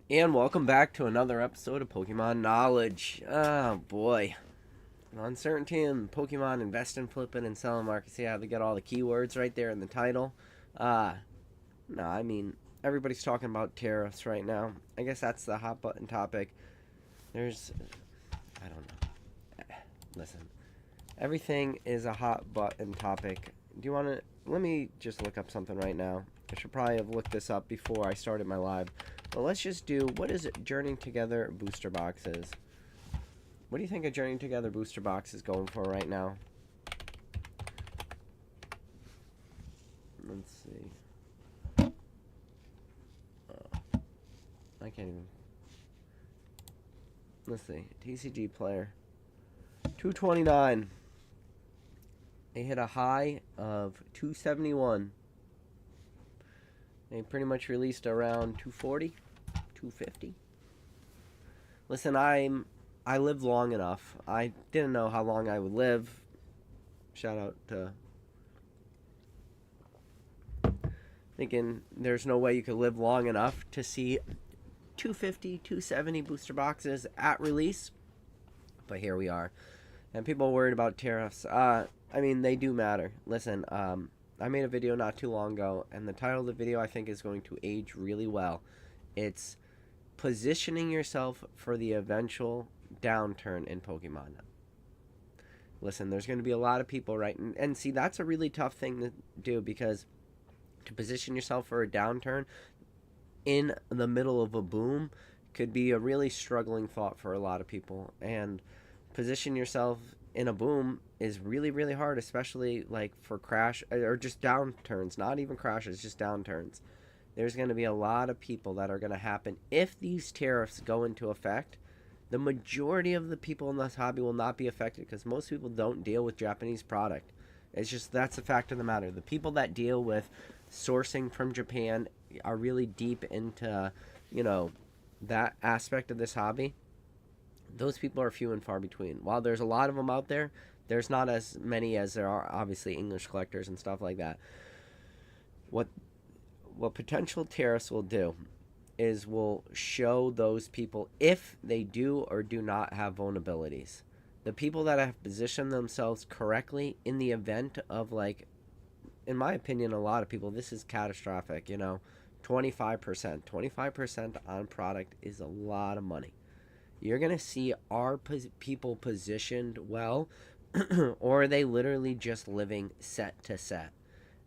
And welcome back to another episode of Pokemon Knowledge. Oh boy. Uncertainty in Pokemon investing, flipping, and selling markets. Yeah, they got all the keywords right there in the title. Uh, no, I mean, everybody's talking about tariffs right now. I guess that's the hot button topic. There's, I don't know. Listen, everything is a hot button topic. Do you want to, let me just look up something right now. I should probably have looked this up before I started my live. But let's just do, what is it, Journeying Together booster boxes? What do you think a Journeying Together booster box is going for right now? Let's see. I can't even. Let's see. TCG player. 229. They hit a high of 271. They pretty much released around 240, 250. Listen, I lived long enough. I didn't know how long I would live. Shout out to thinking there's no way you could live long enough to see 250, 270 booster boxes at release. But here we are. And people are worried about tariffs. I mean, they do matter. Listen, I made a video not too long ago, and the title of the video I think is going to age really well. It's positioning yourself for the eventual downturn in Pokemon. Listen, there's going to be a lot of people, right? And see, that's a really tough thing to do, because to position yourself for a downturn in the middle of a boom could be a really struggling thought for a lot of people. And position yourself in a boom is really, really hard, especially like for crash or just downturns, not even crashes, just downturns. There's going to be a lot of people that are going to happen if these tariffs go into effect. The majority of the people in this hobby will not be affected, because most people don't deal with Japanese product. It's just, that's the fact of the matter. The people that deal with sourcing from Japan are really deep into, that aspect of this hobby. Those people are few and far between. While there's a lot of them out there, there's not as many as there are obviously English collectors and stuff like that. What potential tariffs will do is will show those people if they do or do not have vulnerabilities. The people that have positioned themselves correctly in the event of, like, in my opinion, a lot of people, this is catastrophic, 25%. 25% on product is a lot of money. You're going to see our people positioned well, or are they literally just living set to set?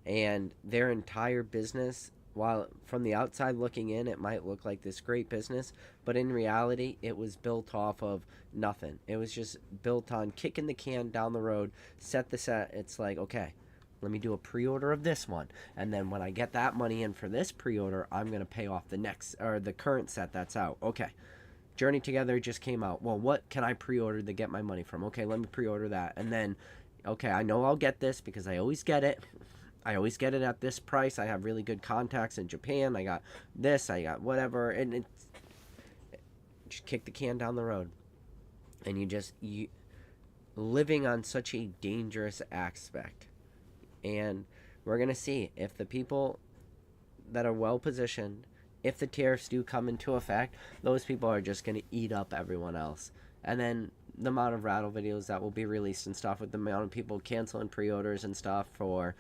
And their entire business, while from the outside looking in, it might look like this great business, but in reality, it was built off of nothing. It was just built on kicking the can down the road, set the set. It's like, okay, let me do a pre-order of this one, and then when I get that money in for this pre-order, I'm going to pay off the next, or the current set that's out. Okay, Journey Together just came out. Well, what can I pre-order to get my money from? Okay, let me pre-order that. And then, okay, I know I'll get this because I always get it. I always get it at this price. I have really good contacts in Japan. I got this, I got whatever. And it's just kick the can down the road. And you living on such a dangerous aspect. And we're going to see if the people that are well positioned, if the tariffs do come into effect, those people are just going to eat up everyone else. And then the amount of rattle videos that will be released and stuff, with the amount of people canceling pre-orders and stuff for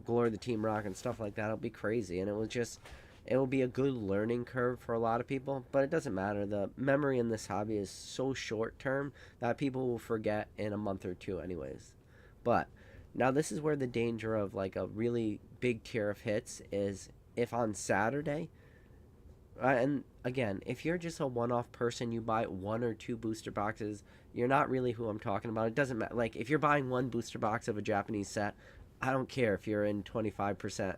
Glory the Team Rock and stuff like that, it'll be crazy. And it will be a good learning curve for a lot of people, but it doesn't matter. The memory in this hobby is so short term that people will forget in a month or two anyways. But now this is where the danger of like a really big tariff hits, is if on Saturday, and again, if you're just a one-off person, you buy one or two booster boxes, you're not really who I'm talking about. It doesn't matter. Like, if you're buying one booster box of a Japanese set, I don't care if you're in 25%,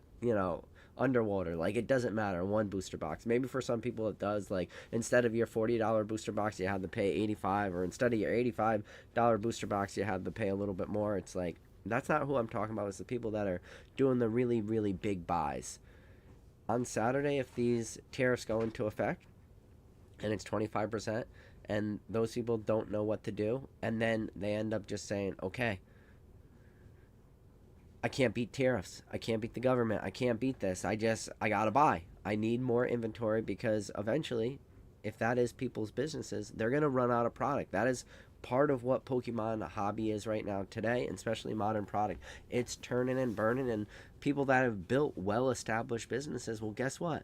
underwater. Like, it doesn't matter. One booster box. Maybe for some people it does. Like, instead of your $40 booster box, you have to pay $85, or instead of your $85 booster box, you have to pay a little bit more. It's like, that's not who I'm talking about. It's the people that are doing the really, really big buys. On Saturday, if these tariffs go into effect and it's 25%, and those people don't know what to do, and then they end up just saying, okay, I can't beat tariffs, I can't beat the government, I can't beat this, I gotta buy, I need more inventory because eventually, if that is people's businesses, they're going to run out of product. That is part of what Pokemon hobby is right now today, and especially modern product. It's turning and burning, and people that have built well-established businesses, well, guess what?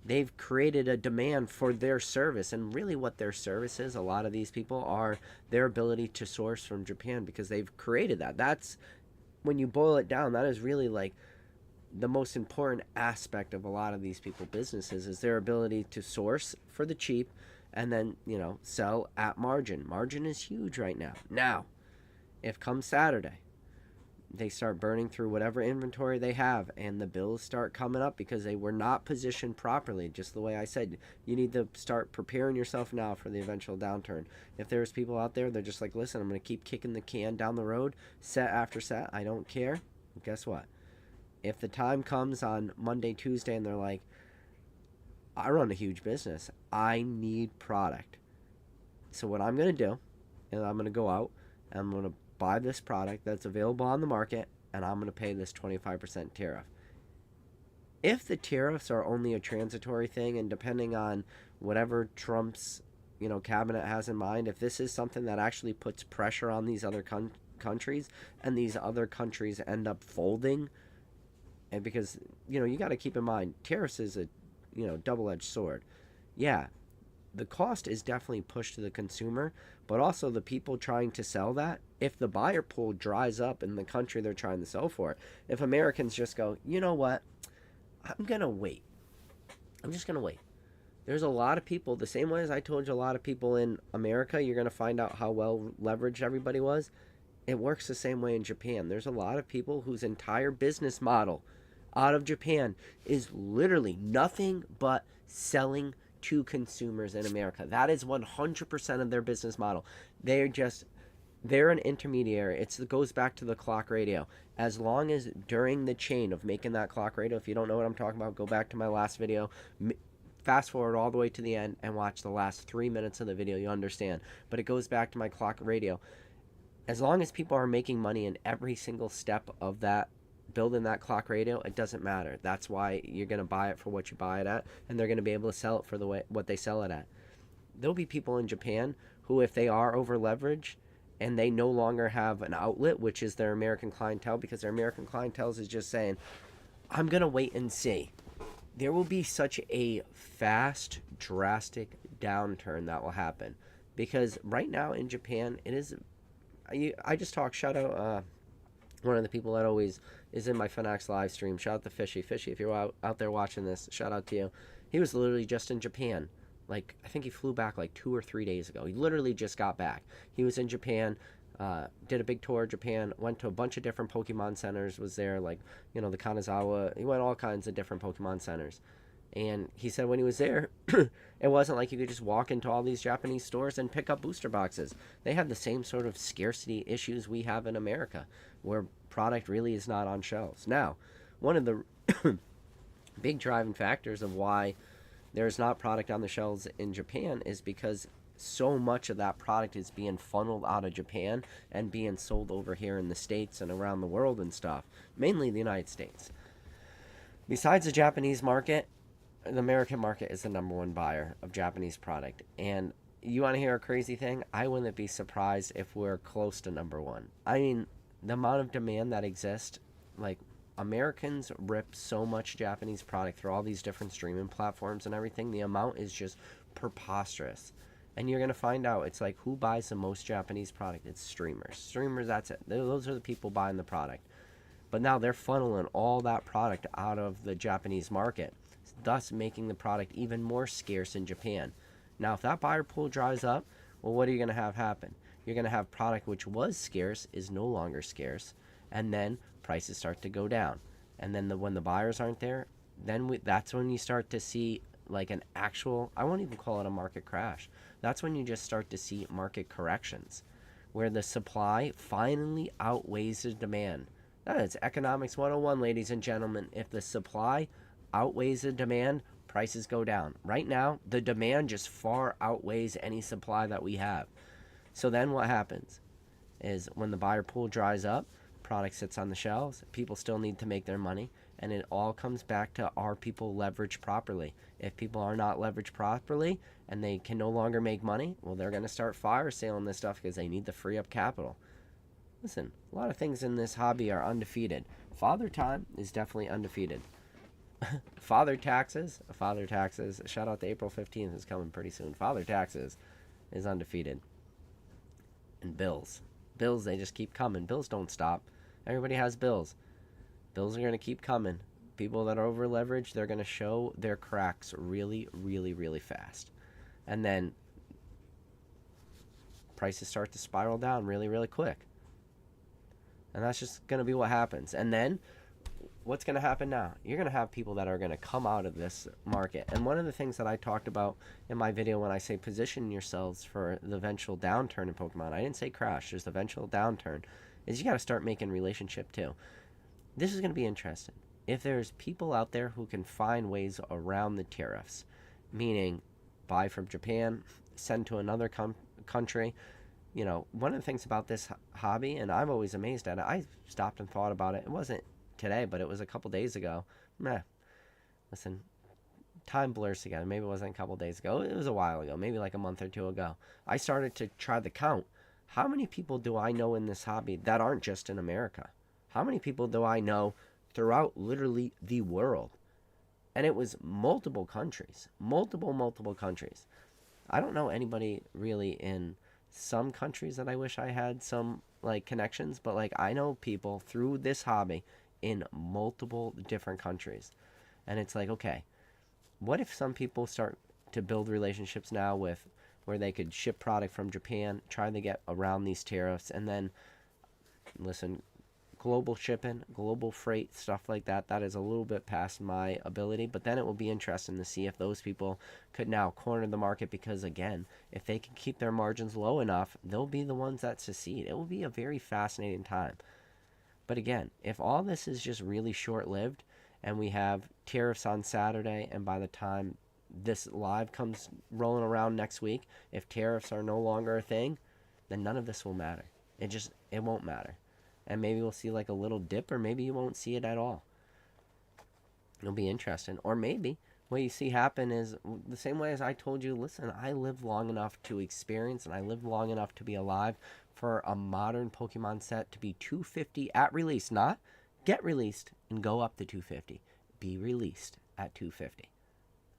They've created a demand for their service, and really what their service is, a lot of these people, are their ability to source from Japan because they've created that. That's, when you boil it down, that is really like the most important aspect of a lot of these people businesses, is their ability to source for the cheap and then, you know, sell at margin. Margin is huge right now. Now, if come Saturday they start burning through whatever inventory they have and the bills start coming up because they were not positioned properly, just the way I said, you need to start preparing yourself now for the eventual downturn. If there's people out there, they're just like, listen, I'm going to keep kicking the can down the road, set after set, I don't care. Guess what? If the time comes on Monday, Tuesday, and they're like, I run a huge business, I need product. So what I'm going to do is I'm going to go out and I'm going to buy this product that's available on the market, and I'm going to pay this 25% tariff. If the tariffs are only a transitory thing, and depending on whatever Trump's, you know, cabinet has in mind, if this is something that actually puts pressure on these other countries, and these other countries end up folding, and because, you know, you got to keep in mind, tariffs is a, you know, double-edged sword. Yeah, the cost is definitely pushed to the consumer, but also the people trying to sell that. If the buyer pool dries up in the country they're trying to sell for, if Americans just go, you know what, I'm going to wait. I'm just going to wait. There's a lot of people, the same way as I told you, a lot of people in America, you're going to find out how well leveraged everybody was. It works the same way in Japan. There's a lot of people whose entire business model out of Japan is literally nothing but selling to consumers in America. That is 100% of their business model. They're an intermediary. It goes back to the clock radio. As long as during the chain of making that clock radio, if you don't know what I'm talking about, go back to my last video, fast forward all the way to the end and watch the last 3 minutes of the video, you understand. But it goes back to my clock radio. As long as people are making money in every single step of that, building that clock radio, it doesn't matter. That's why you're going to buy it for what you buy it at, and they're going to be able to sell it for what they sell it at. There'll be people in Japan who, if they are over leveraged and they no longer have an outlet, which is their American clientele, because their American clientele is just saying, I'm going to wait and see. There will be such a fast, drastic downturn that will happen. Because right now in Japan, it is, I just talked, shout out one of the people that always is in my Fanatics live stream. Shout out to Fishy. Fishy, if you're out there watching this, shout out to you. He was literally just in Japan. Like, I think he flew back like 2 or 3 days ago. He literally just got back. He was in Japan, did a big tour of Japan, went to a bunch of different Pokemon centers, was there, like, you know, the Kanazawa. He went all kinds of different Pokemon centers. And he said when he was there, it wasn't like you could just walk into all these Japanese stores and pick up booster boxes. They had the same sort of scarcity issues we have in America, where product really is not on shelves. Now, one of the big driving factors of why there's not product on the shelves in Japan is because so much of that product is being funneled out of Japan and being sold over here in the States and around the world and stuff, mainly the United States. Besides the Japanese market, the American market is the #1 buyer of Japanese product. And you want to hear a crazy thing? I wouldn't be surprised if we're close to #1. I mean, the amount of demand that exists, like, Americans rip so much Japanese product through all these different streaming platforms and everything. The amount is just preposterous. And you're going to find out, it's like, who buys the most Japanese product? It's streamers. Streamers, that's it. Those are the people buying the product. But now they're funneling all that product out of the Japanese market, thus making the product even more scarce in Japan. Now, if that buyer pool dries up, well, what are you going to have happen? You're going to have product which was scarce is no longer scarce, and then prices start to go down. And then when the buyers aren't there, then that's when you start to see like an actual, I won't even call it a market crash. That's when you just start to see market corrections, where the supply finally outweighs the demand. That's economics 101, ladies and gentlemen. If the supply outweighs the demand, prices go down. Right now, the demand just far outweighs any supply that we have. So then what happens is when the buyer pool dries up, product sits on the shelves, people still need to make their money, And it all comes back to, are people leveraged properly? If people are not leveraged properly and they can no longer make money, well, they're going to start fire sailing this stuff because they need to free up capital. Listen, a lot of things in this hobby are undefeated. Father Time is definitely undefeated. Father Taxes, shout out to April 15th is coming pretty soon. Father Taxes is undefeated. And bills, they just keep coming. Bills don't stop. Everybody has bills. Bills are going to keep coming. People that are over leveraged, they're going to show their cracks really, really, really fast. And then prices start to spiral down really, really quick. And that's just going to be what happens. And then what's going to happen now? You're going to have people that are going to come out of this market. And one of the things that I talked about in my video when I say position yourselves for the eventual downturn in Pokemon, I didn't say crash, there's the eventual downturn, is you got to start making relationship too. This is going to be interesting. If there's people out there who can find ways around the tariffs, meaning buy from Japan, send to another country, you know, one of the things about this hobby, and I'm always amazed at it, I stopped and thought about it. It wasn't today, but it was a couple days ago. Listen, time blurs together. Maybe it wasn't a couple days ago. It was a while ago, maybe like a month or two ago. I started to try the count. How many people do I know in this hobby that aren't just in America? How many people do I know throughout literally the world? And it was multiple countries. Multiple countries. I don't know anybody really in some countries that I wish I had some like connections, but like I know people through this hobby in multiple different countries. And it's like, okay, what if some people start to build relationships now with where they could ship product from Japan, try to get around these tariffs, and then listen, global shipping, global freight, stuff like that, that is a little bit past my ability. But then it will be interesting to see if those people could now corner the market, because again, if they can keep their margins low enough, they'll be the ones that succeed. It will be a very fascinating time. But again, if all this is just really short-lived and we have tariffs on Saturday, and by the time this live comes rolling around next week, if tariffs are no longer a thing, then none of this will matter. It won't matter. And maybe we'll see like a little dip, or maybe you won't see it at all. It'll be interesting. Or maybe what you see happen is the same way as I told you, listen, I lived long enough to experience, and I lived long enough to be alive for a modern Pokemon set to be $250 at release. Not get released and go up to $250. Be released at $250.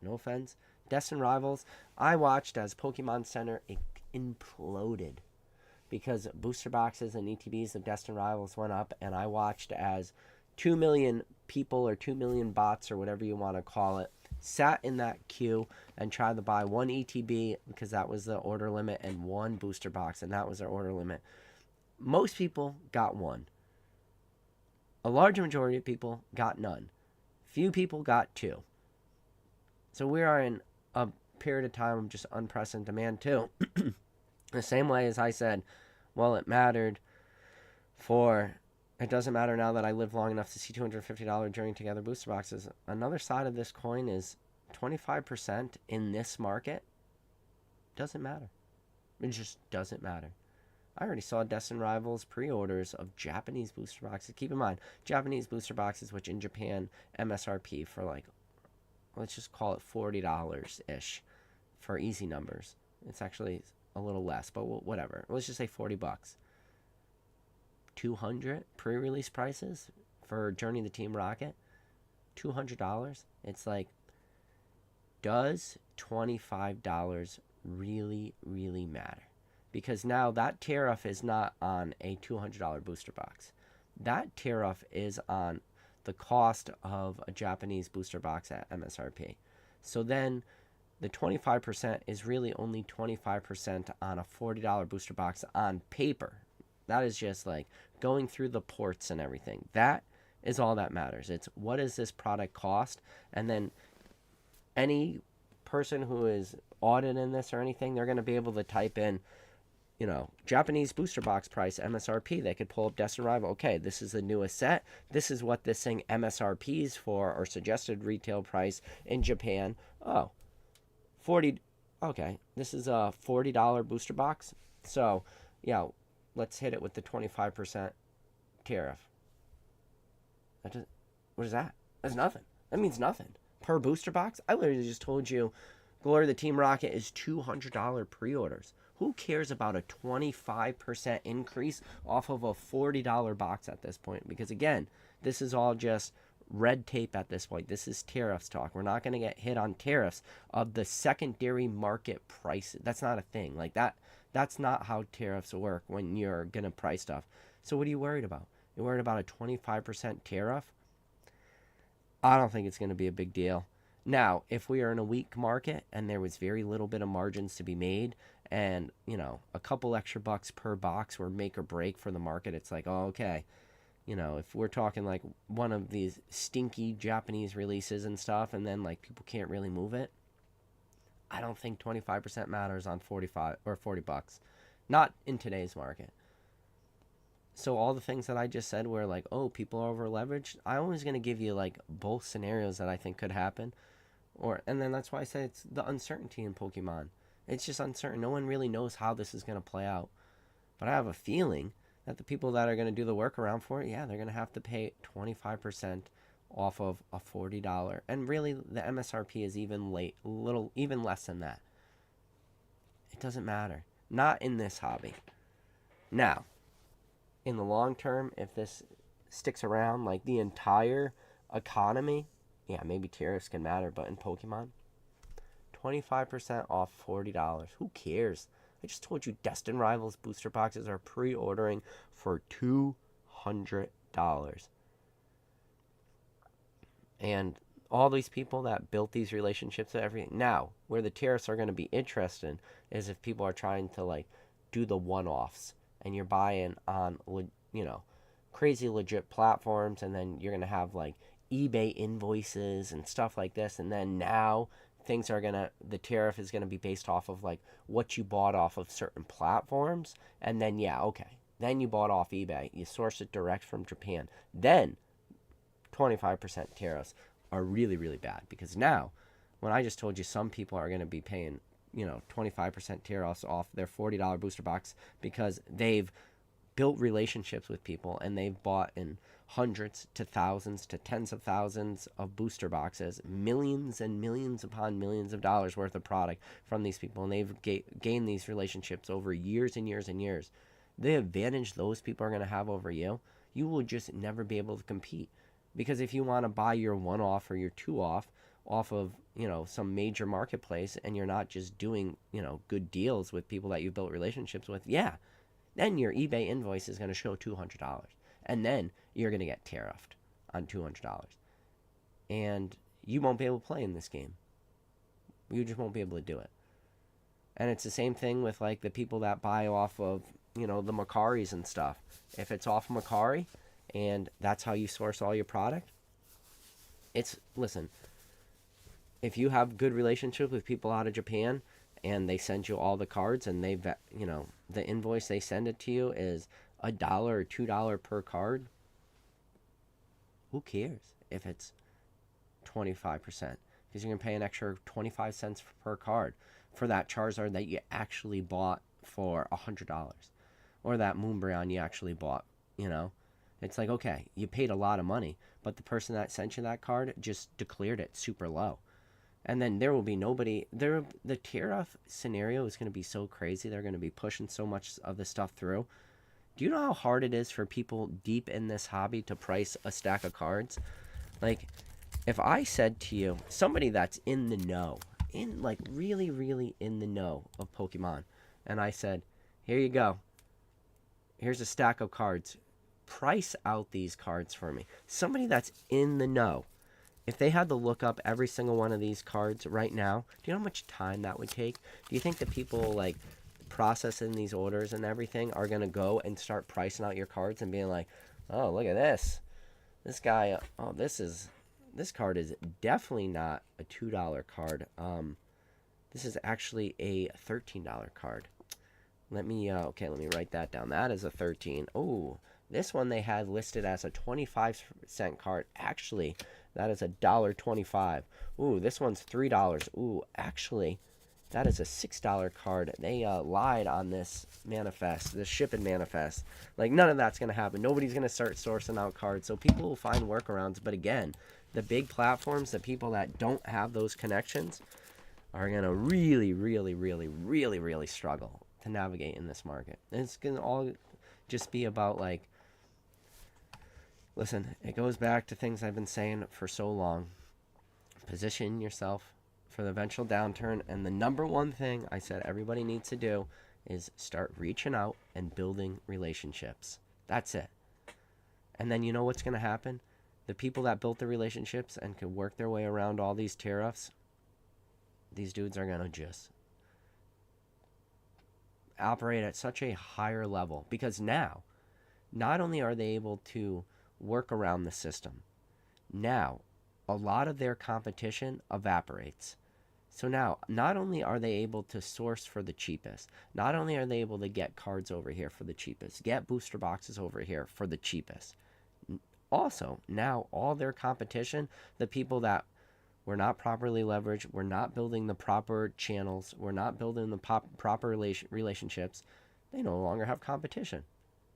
No offense. Destined Rivals, I watched as Pokemon Center imploded, because booster boxes and ETBs of Destined Rivals went up, and I watched as 2 million people, or 2 million bots, or whatever you want to call it, sat in that queue and tried to buy one ETB, because that was the order limit, and one booster box, and that was their order limit. Most people got one. A large majority of people got none. Few people got two. So we are in a period of time of just unprecedented demand too. The same way as I said, well, it mattered it doesn't matter now that I live long enough to see $250 Journey Together booster boxes. Another side of this coin is 25% in this market doesn't matter. It just doesn't matter. I already saw Destined Rivals pre-orders of Japanese booster boxes. Keep in mind, Japanese booster boxes, which in Japan MSRP for like, let's just call it $40-ish for easy numbers. It's actually a little less, but whatever. Let's just say $40. $200 pre-release prices for Journey the Team Rocket. $200. It's like, does $25 really, really matter? Because now that tariff is not on a $200 booster box. That tariff is on the cost of a Japanese booster box at MSRP. So then the 25% is really only 25% on a $40 booster box on paper. That is just like going through the ports and everything. That is all that matters. It's what does this product cost? And then any person who is auditing this or anything, they're going to be able to type in, Japanese booster box price, MSRP. They could pull up Destined Rival. Okay, this is the newest set. This is what this thing MSRPs for, or suggested retail price in Japan. Oh, 40. Okay, this is a $40 booster box. So, yeah, let's hit it with the 25% tariff. What is that? That's nothing. That means nothing. Per booster box, I literally just told you Glory of the Team Rocket is $200 pre-orders. Who cares about a 25% increase off of a $40 box at this point? Because again, this is all just red tape at this point. This is tariffs talk. We're not going to get hit on tariffs of the secondary market price. That's not a thing. Like that's not how tariffs work when you're going to price stuff. So what are you worried about? You're worried about a 25% tariff? I don't think it's going to be a big deal. Now, if we are in a weak market and there was very little bit of margins to be made and, you know, a couple extra bucks per box were make or break for the market, it's like, oh, okay. You know, if we're talking like one of these stinky Japanese releases and stuff and then like people can't really move it, I don't think 25% matters on 45 or 40 bucks. Not in today's market. So all the things that I just said were like, oh, people are over leveraged. I'm always going to give you like both scenarios that I think could happen. And then that's why I say it's the uncertainty in Pokemon. It's just uncertain. No one really knows how this is going to play out. But I have a feeling that the people that are going to do the workaround for it, yeah, they're going to have to pay 25% off of a $40. And really, the MSRP is even less than that. It doesn't matter. Not in this hobby. Now, in the long term, if this sticks around, like the entire economy, yeah, maybe tariffs can matter, but in Pokemon, 25% off $40. Who cares? I just told you Destined Rivals booster boxes are pre-ordering for $200. And all these people that built these relationships and everything. Now, where the tariffs are going to be interesting is if people are trying to like do the one-offs and you're buying on, you know, crazy legit platforms, and then you're going to have like eBay invoices and stuff like this, and then now the tariff is going to be based off of like what you bought off of certain platforms, and then yeah, okay, then you bought off eBay, you sourced it direct from Japan, then 25% tariffs are really, really bad, because now, when I just told you some people are going to be paying, you know, 25% tariffs off their $40 booster box because they've built relationships with people and they've bought in hundreds to thousands to tens of thousands of booster boxes, millions and millions upon millions of dollars worth of product from these people, and they've gained these relationships over years and years and years. The advantage those people are going to have over you will just never be able to compete. Because if you want to buy your one off or your two off of, you know, some major marketplace, and you're not just doing, you know, good deals with people that you built relationships with, yeah, then your eBay invoice is going to show $200. And then you're going to get tariffed on $200. And you won't be able to play in this game. You just won't be able to do it. And it's the same thing with like the people that buy off of, you know, the Macaris and stuff. If it's off Macari and that's how you source all your product, listen, if you have good relationships with people out of Japan and they send you all the cards and you know, the invoice they send it to you is $1 or $2 per card, who cares if it's 25%? Because you're going to pay an extra 25 cents per card for that Charizard that you actually bought for $100, or that Moonbreon you actually bought, you know? It's like, okay, you paid a lot of money, but the person that sent you that card just declared it super low. And then there will be nobody there. The tariff scenario is going to be so crazy. They're going to be pushing so much of the stuff through. Do you know how hard it is for people deep in this hobby to price a stack of cards? Like, if I said to you, somebody that's in the know, like really, really in the know of Pokemon, and I said, here you go. Here's a stack of cards. Price out these cards for me. Somebody that's in the know. If they had to look up every single one of these cards right now, do you know how much time that would take? Do you think the people like processing these orders and everything are going to go and start pricing out your cards and being like, oh, look at this. This guy, this card is definitely not a $2 card. This is actually a $13 card. Let me write that down. That is a 13. Oh, this one they had listed as a 25-cent card. Actually, that is $1.25. Ooh, this one's $3. Ooh, actually, that is a $6 card. They lied on this manifest, this shipping manifest. Like, none of that's going to happen. Nobody's going to start sourcing out cards. So people will find workarounds. But again, The big platforms, the people that don't have those connections, are going to really, really, really, really, really struggle to navigate in this market. And it's going to all just be about, like, listen, it goes back to things I've been saying for so long. Position yourself for the eventual downturn. And the number one thing I said everybody needs to do is start reaching out and building relationships. That's it. And then you know what's going to happen? The people that built the relationships and could work their way around all these tariffs, these dudes are going to just operate at such a higher level. Because now, not only are they able to work around the system, now a lot of their competition evaporates. So now, not only are they able to source for the cheapest, not only are they able to get cards over here for the cheapest, get booster boxes over here for the cheapest, also, now all their competition, the people that were not properly leveraged, were not building the proper channels, were not building the proper relationships, they no longer have competition.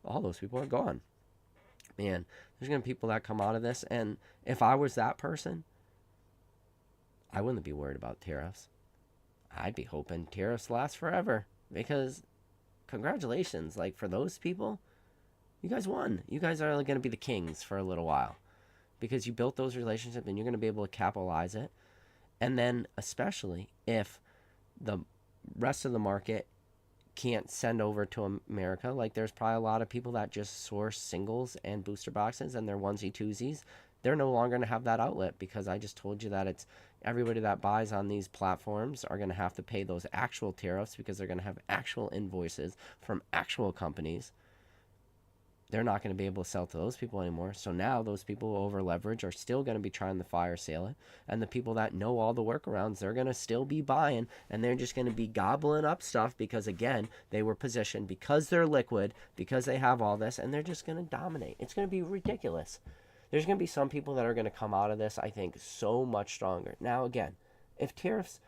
All those people are gone. Man, there's going to be people that come out of this, and if I was that person, I wouldn't be worried about tariffs. I'd be hoping tariffs last forever, because congratulations, like, for those people, you guys won. You guys are going to be the kings for a little while, because you built those relationships and you're going to be able to capitalize it. And then especially if the rest of the market can't send over to America, like, there's probably a lot of people that just source singles and booster boxes and their onesie twosies. They're no longer going to have that outlet, because I just told you that it's everybody that buys on these platforms are going to have to pay those actual tariffs, because they're going to have actual invoices from actual companies. They're not going to be able to sell to those people anymore. So now those people who over leverage are still going to be trying to fire sale it. And the people that know all the workarounds, they're going to still be buying, and they're just going to be gobbling up stuff, because, again, they were positioned, because they're liquid, because they have all this, and they're just going to dominate. It's going to be ridiculous. There's going to be some people that are going to come out of this, I think, so much stronger. Now, again, if tariffs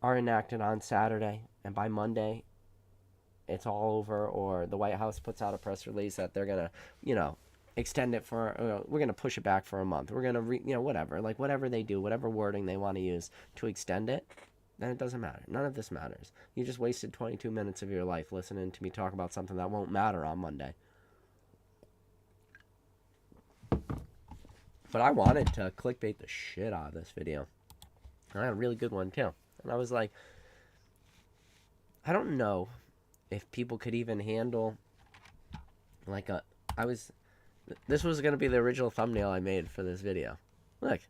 are enacted on Saturday and by Monday it's all over, or the White House puts out a press release that they're going to, extend it for, we're going to push it back for a month, we're going to, whatever, like, whatever they do, whatever wording they want to use to extend it, then it doesn't matter. None of this matters. You just wasted 22 minutes of your life listening to me talk about something that won't matter on Monday. But I wanted to clickbait the shit out of this video. And I had a really good one, too. And I was like, I don't know if people could even handle, like, this was going to be the original thumbnail I made for this video. Look.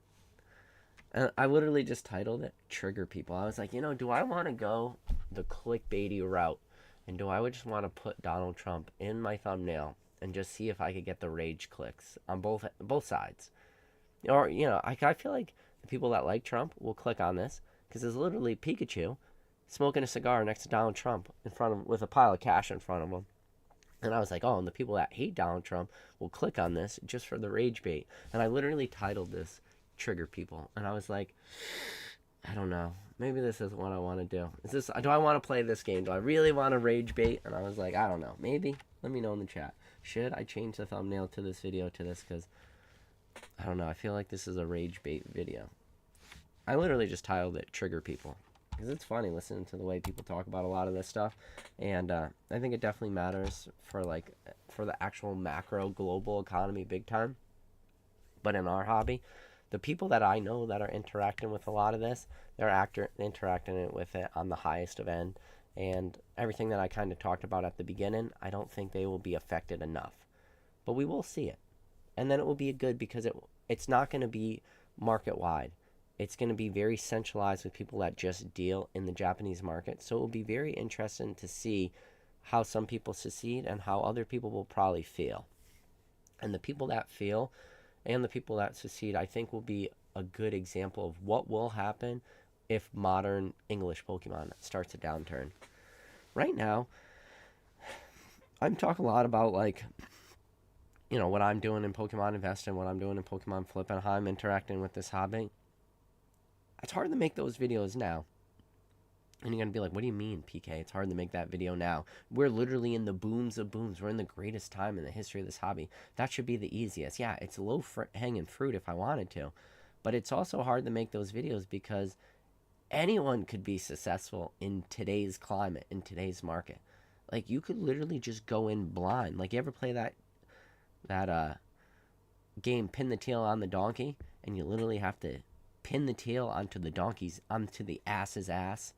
And I literally just titled it, Trigger People. I was like, do I want to go the clickbaity route? And do I just want to put Donald Trump in my thumbnail and just see if I could get the rage clicks on both sides? Or, I feel like the people that like Trump will click on this, because it's literally Pikachu smoking a cigar next to Donald Trump in front of, with a pile of cash in front of him. And I was like, and the people that hate Donald Trump will click on this just for the rage bait. And I literally titled this Trigger People. And I was like, I don't know. Maybe this isn't what I want to do. Do I want to play this game? Do I really want to rage bait? And I was like, I don't know. Maybe. Let me know in the chat. Should I change the thumbnail to this video to this? Because, I don't know. I feel like this is a rage bait video. I literally just titled it Trigger People, because it's funny listening to the way people talk about a lot of this stuff. And I think it definitely matters for the actual macro global economy big time. But in our hobby, the people that I know that are interacting with a lot of this, they're interacting with it on the highest of end. And everything that I kind of talked about at the beginning, I don't think they will be affected enough. But we will see it. And then it will be good, because it's not going to be market-wide. It's going to be very centralized with people that just deal in the Japanese market. So it will be very interesting to see how some people succeed and how other people will probably fail. And the people that fail and the people that succeed, I think, will be a good example of what will happen if modern English Pokemon starts a downturn. Right now, I'm talking a lot about, like, what I'm doing in Pokemon Investing, what I'm doing in Pokemon Flip, and how I'm interacting with this hobby. It's hard to make those videos now. And you're going to be like, what do you mean, PK? It's hard to make that video now. We're literally in the booms of booms. We're in the greatest time in the history of this hobby. That should be the easiest. Yeah, it's low hanging fruit if I wanted to. But it's also hard to make those videos because anyone could be successful in today's climate, in today's market. Like, you could literally just go in blind. Like, you ever play that game, Pin the Tail on the Donkey? And you literally have to pin the tail onto the ass's ass.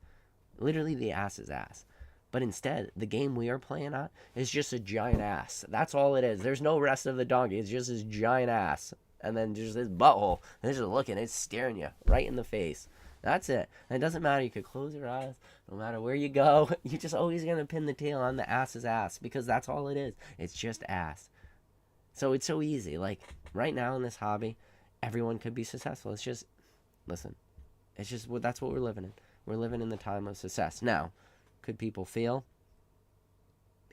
Literally the ass's ass. But instead, the game we are playing on is just a giant ass. That's all it is. There's no rest of the donkey. It's just this giant ass. And then just this butthole. And it's just looking. It's staring you right in the face. That's it. And it doesn't matter. You could close your eyes. No matter where you go. You're just always going to pin the tail on the ass's ass. Because that's all it is. It's just ass. So it's so easy. Like, right now in this hobby, everyone could be successful. It's just, listen. It's just, that's what we're living in. We're living in the time of success. Now, could people fail?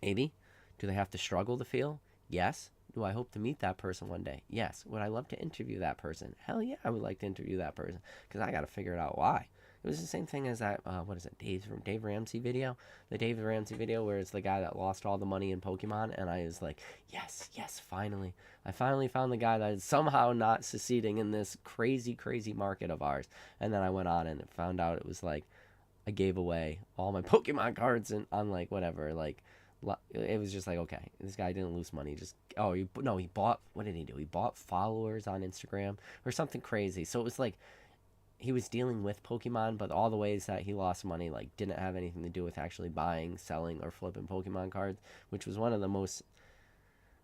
Maybe. Do they have to struggle to fail? Yes. Do I hope to meet that person one day? Yes. Would I love to interview that person? Hell yeah, I would like to interview that person because I got to figure it out why. It was the same thing as that, Dave Ramsey video? The Dave Ramsey video where it's the guy that lost all the money in Pokemon, and I was like, yes, finally. I finally found the guy that is somehow not succeeding in this crazy, crazy market of ours. And then I went on and found out it was like, I gave away all my Pokemon cards and on like whatever, like, it was just like, okay, this guy didn't lose money. He bought, what did he do? He bought followers on Instagram or something crazy. So it was like, he was dealing with Pokemon, but all the ways that he lost money, like, didn't have anything to do with actually buying, selling, or flipping Pokemon cards, which was one of the most,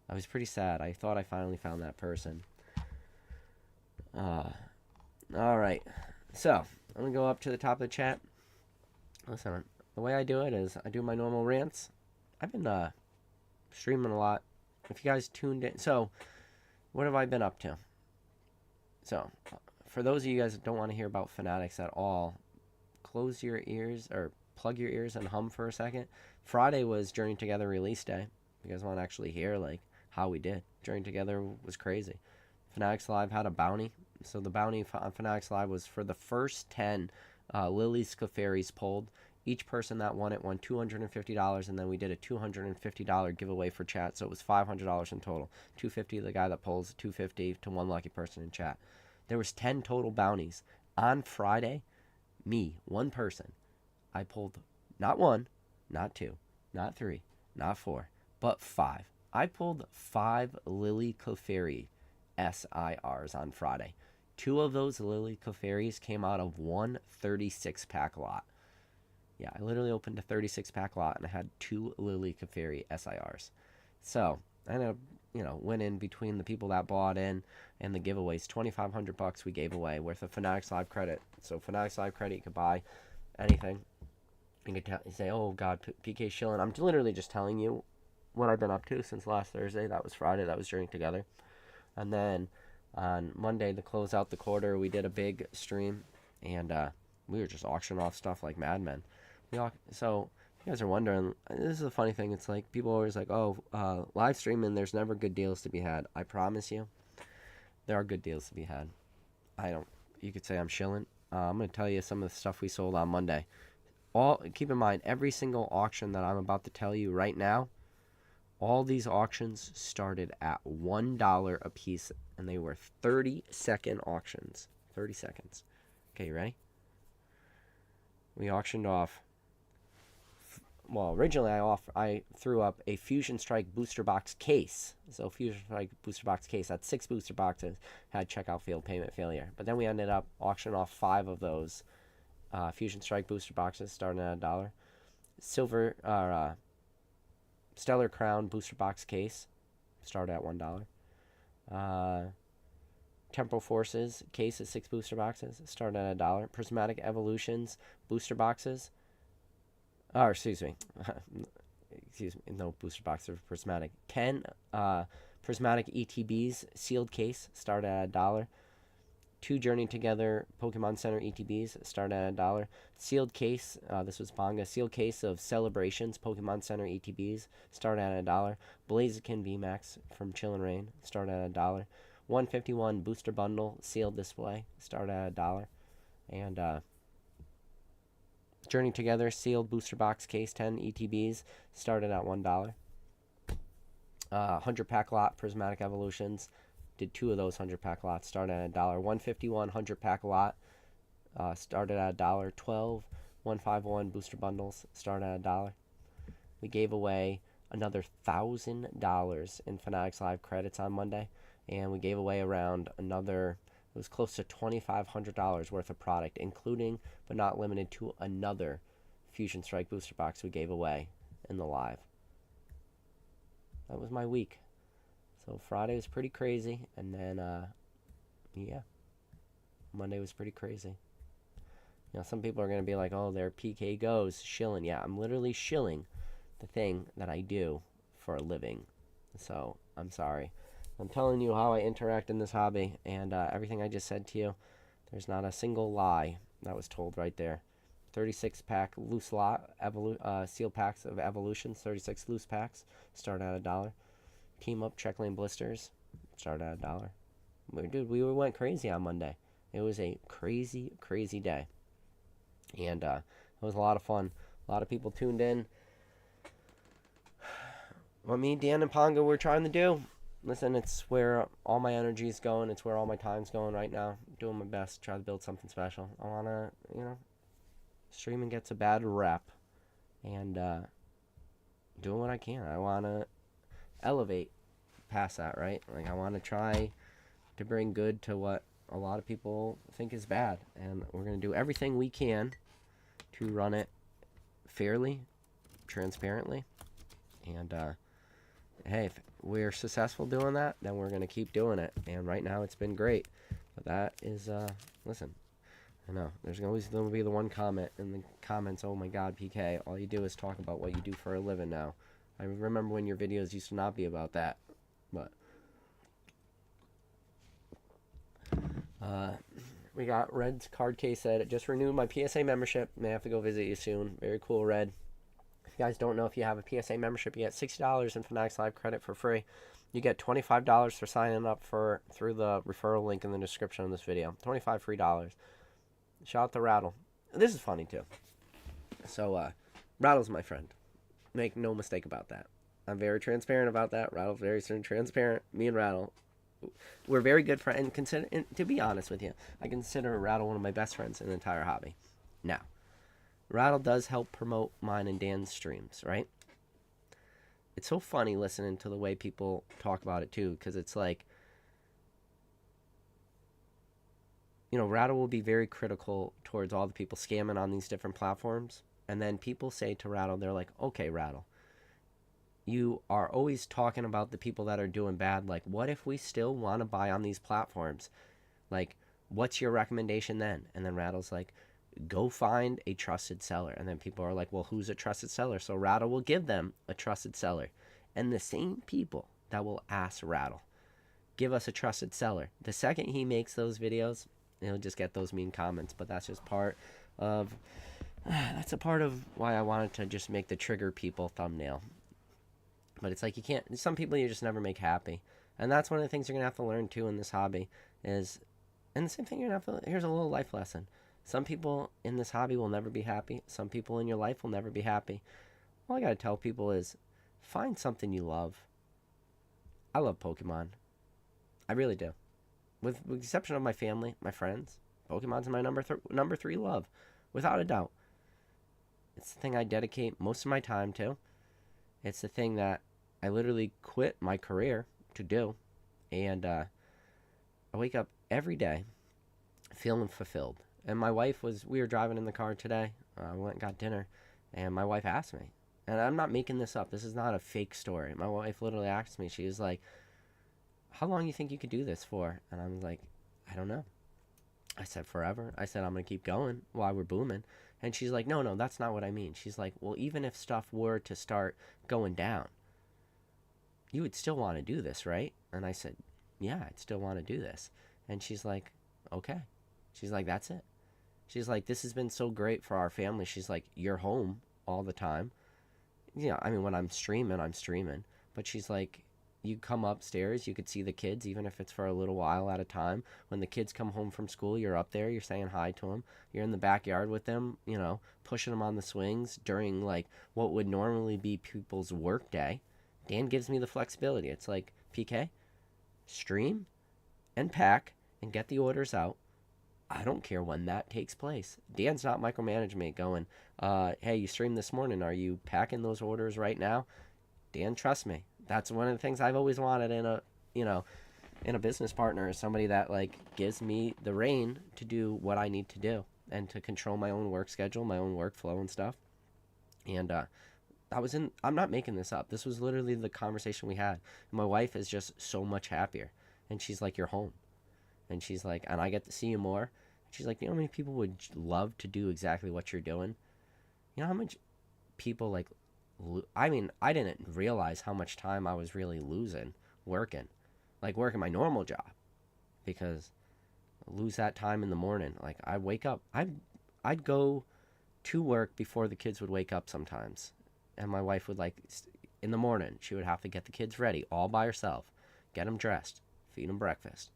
I was pretty sad. I thought I finally found that person. Alright. So, I'm going to go up to the top of the chat. Listen, the way I do it is I do my normal rants. I've been streaming a lot. If you guys tuned in, so what have I been up to? So, for those of you guys that don't want to hear about Fanatics at all, close your ears or plug your ears and hum for a second. Friday was Journey Together release day. You guys want to actually hear like how we did. Journey Together was crazy. Fanatics Live had a bounty. So the bounty on Fanatics Live was for the first 10 Lily's Clefairies pulled. Each person that won it won $250, and then we did a $250 giveaway for chat, so it was $500 in total. $250 the guy that pulls, $250 to one lucky person in chat. There was 10 total bounties. On Friday, me, one person, I pulled not one, not two, not three, not four, but 5. I pulled 5 Lily Clefairy SIRs on Friday. 2 of those Lily Clefairies came out of one 36-pack lot. Yeah, I literally opened a 36-pack lot and I had 2 Lily Clefairy SIRs. So, I ended up, winning between the people that bought in and the giveaways. $2,500 we gave away worth of Fanatics Live credit. So, Fanatics Live credit, you could buy anything. You could say, oh, God, PK shilling. I'm literally just telling you what I've been up to since last Thursday. That was Friday. That was Journey Together. And then on Monday, to close out the quarter, we did a big stream. And we were just auctioning off stuff like madmen. So, you guys are wondering, this is a funny thing. It's like, people are always like, oh, live streaming, there's never good deals to be had. I promise you, there are good deals to be had. You could say I'm shilling. I'm going to tell you some of the stuff we sold on Monday. Keep in mind, every single auction that I'm about to tell you right now, all these auctions started at $1 a piece, and they were 30-second auctions. 30 seconds. Okay, you ready? We auctioned off. Well, originally I threw up a Fusion Strike booster box case. So Fusion Strike booster box case had 6 booster boxes, had checkout failed, payment failure. But then we ended up auctioning off 5 of those Fusion Strike booster boxes, starting at $1. Stellar Crown booster box case, started at $1. Temporal Forces case of 6 booster boxes, started at $1. Prismatic Evolutions booster boxes. No booster box of Prismatic. 10 Prismatic ETBs sealed case, started at $1. 2 Journey Together Pokemon Center ETBs, started at $1. Sealed case, this was Bonga, sealed case of Celebrations Pokemon Center ETBs, started at $1. Blaziken VMAX from Chill and Rain, started at $1. 151 Booster Bundle sealed display, started at $1. And Journey Together sealed booster box case 10 ETBs started at $1. 100 pack lot prismatic evolutions, did 2 of those 100 pack lots, started at $1. 151 100 pack lot started at $1. 12 151 booster bundles started at $1. We gave away another $1,000 in Fanatics Live credits on Monday, and we gave away around another, it was close to $2,500 worth of product, including but not limited to another Fusion Strike booster box we gave away in the live. That was my week. So Friday was pretty crazy, and then yeah, Monday was pretty crazy. You know, some people are going to be like, oh, their PK goes shilling. Yeah, I'm literally shilling the thing that I do for a living. So I'm sorry. I'm telling you how I interact in this hobby, and everything I just said to you, there's not a single lie that was told right there. 36 pack loose lot seal packs of evolutions, 36 loose packs, start at $1. Team up check lane blisters, start at $1. Dude, we went crazy on Monday. It was a crazy day, and it was a lot of fun. A lot of people tuned in. What me, Dan, and Pongo were trying to do. Listen, it's where all my energy is going. It's where all my time's going right now. I'm doing my best to try to build something special. I want to, streaming gets a bad rep, and doing what I can. I want to elevate past that, right? Like, I want to try to bring good to what a lot of people think is bad, and we're going to do everything we can to run it fairly, transparently, and hey, if we're successful doing that, then we're going to keep doing it, and right now it's been great. But that is, listen, I know, there's always going to be the one comment in the comments, oh my god, PK, all you do is talk about what you do for a living now. I remember when your videos used to not be about that, but we got Red's card case said, it just renewed my PSA membership, may have to go visit you soon. Very cool, Red. If you guys don't know, if you have a PSA membership, you get $60 in Fanatics Live credit for free. You get $25 for signing up through the referral link in the description of this video. $25 free dollars. Shout out to Rattle. This is funny too. So Rattle's my friend. Make no mistake about that. I'm very transparent about that. Rattle's very transparent. Me and Rattle, we're very good friends. And to be honest with you, I consider Rattle one of my best friends in the entire hobby. Now, Rattle does help promote mine and Dan's streams, right? It's so funny listening to the way people talk about it too, because it's like, Rattle will be very critical towards all the people scamming on these different platforms. And then people say to Rattle, they're like, okay, Rattle, you are always talking about the people that are doing bad. Like, what if we still want to buy on these platforms? Like, what's your recommendation then? And then Rattle's like, go find a trusted seller. And then people are like, well, who's a trusted seller? So Rattle will give them a trusted seller. And the same people that will ask Rattle, give us a trusted seller, the second he makes those videos, he'll just get those mean comments. But that's just part of that's a part of why I wanted to just make the trigger people thumbnail. But it's like, you can't, some people you just never make happy. And that's one of the things you're gonna have to learn too in this hobby is, and the same thing, you're gonna have to, here's a little life lesson. Some people in this hobby will never be happy. Some people in your life will never be happy. All I gotta tell people is, find something you love. I love Pokemon. I really do. With the exception of my family, my friends, Pokemon's my number 3 love, without a doubt. It's the thing I dedicate most of my time to. It's the thing that I literally quit my career to do. And I wake up every day feeling fulfilled. And my wife we were driving in the car today. I went and got dinner. And my wife asked me. And I'm not making this up. This is not a fake story. My wife literally asked me. She was like, how long do you think you could do this for? And I was like, I don't know. I said, forever. I said, I'm going to keep going while we're booming. And she's like, no, that's not what I mean. She's like, well, even if stuff were to start going down, you would still want to do this, right? And I said, yeah, I'd still want to do this. And she's like, okay. She's like, that's it. She's like, this has been so great for our family. She's like, you're home all the time. Yeah, I mean, when I'm streaming. But she's like, you come upstairs, you could see the kids, even if it's for a little while at a time. When the kids come home from school, you're up there, you're saying hi to them. You're in the backyard with them, you know, pushing them on the swings during like what would normally be people's work day. Dan gives me the flexibility. It's like, PK, stream and pack and get the orders out. I don't care when that takes place. Dan's not micromanagement going, hey, you streamed this morning. Are you packing those orders right now? Dan, trust me. That's one of the things I've always wanted in a, you know, in a business partner, is somebody that like gives me the rein to do what I need to do and to control my own work schedule, my own workflow and stuff. And I'm not making this up. This was literally the conversation we had. And my wife is just so much happier. And she's like, you're home. And she's like, and I get to see you more. She's like, you know how many people would love to do exactly what you're doing? You know how much people like, I mean, I didn't realize how much time I was really losing working my normal job, because I lose that time in the morning. Like I wake up, I'd go to work before the kids would wake up sometimes. And my wife would like, in the morning, she would have to get the kids ready all by herself, get them dressed, feed them breakfast,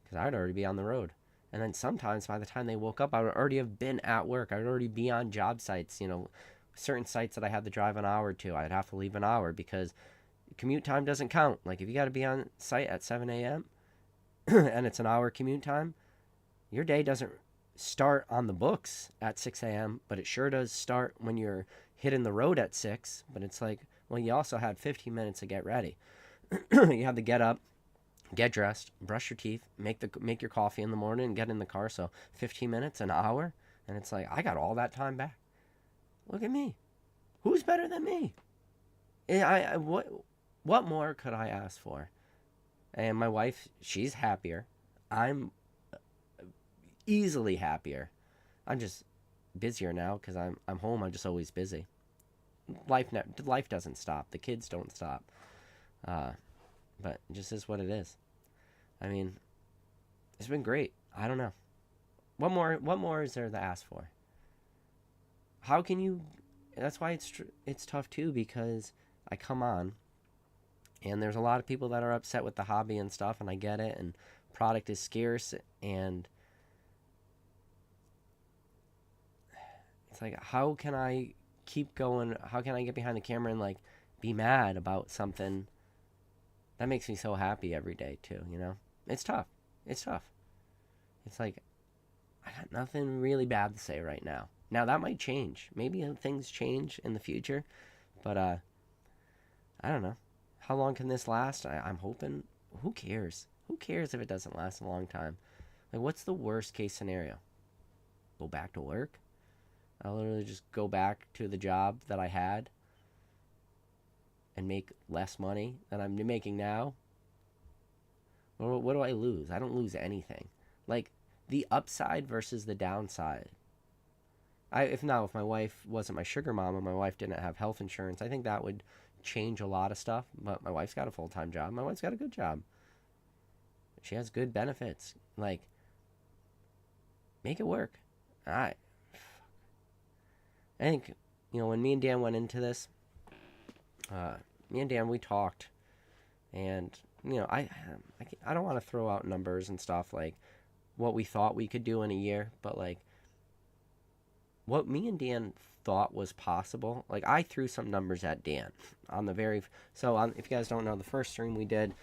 because I'd already be on the road. And then sometimes by the time they woke up, I would already have been at work. I would already be on job sites, you know, certain sites that I had to drive an hour to. I'd have to leave an hour because commute time doesn't count. Like if you got to be on site at 7 a.m. and it's an hour commute time, your day doesn't start on the books at 6 a.m., but it sure does start when you're hitting the road at 6. But it's like, well, you also had 15 minutes to get ready. You have to get up, get dressed, brush your teeth, make your coffee in the morning, and get in the car. So 15 minutes, an hour, and it's like I got all that time back. Look at me. Who's better than me? What more could I ask for? And my wife, she's happier. I'm easily happier. I'm just busier now because I'm home. I'm just always busy. Life doesn't stop. The kids don't stop. But it just is what it is. I mean, it's been great. I don't know. What more is there to ask for? How can you? That's why it's tough too, because I come on, and there's a lot of people that are upset with the hobby and stuff, and I get it. And product is scarce, and it's like, how can I keep going? How can I get behind the camera and like be mad about something that makes me so happy every day too? You know, it's tough. It's like I got nothing really bad to say right now. Now that might change. Maybe things change in the future, but I don't know. How long can this last? I'm hoping. Who cares? Who cares if it doesn't last a long time? Like, what's the worst case scenario? Go back to work? I'll literally just go back to the job that I had and make less money than I'm making now. Or what do I lose? I don't lose anything. Like, the upside versus the downside. If my wife wasn't my sugar mama, my wife didn't have health insurance, I think that would change a lot of stuff. But my wife's got a full-time job. My wife's got a good job. She has good benefits. Like, make it work. I think, you know, when me and Dan went into this, me and Dan, we talked. And, you know, I don't want to throw out numbers and stuff, like what we thought we could do in a year. But, like, what me and Dan thought was possible, like I threw some numbers at Dan on the if you guys don't know, the first stream we did,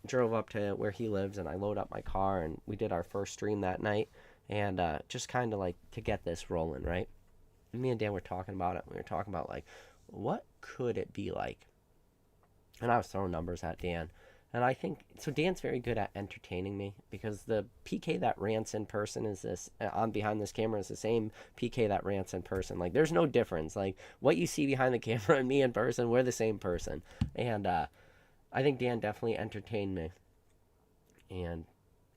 drove up to where he lives and I load up my car and we did our first stream that night, and just kind of like to get this rolling, right? And me and Dan were talking about it. We were talking about like, what could it be like? And I was throwing numbers at Dan. And I think, so Dan's very good at entertaining me, because the PK that rants in person is this, on behind this camera is the same PK that rants in person. Like, there's no difference. Like, what you see behind the camera and me in person, we're the same person. And I think Dan definitely entertained me. And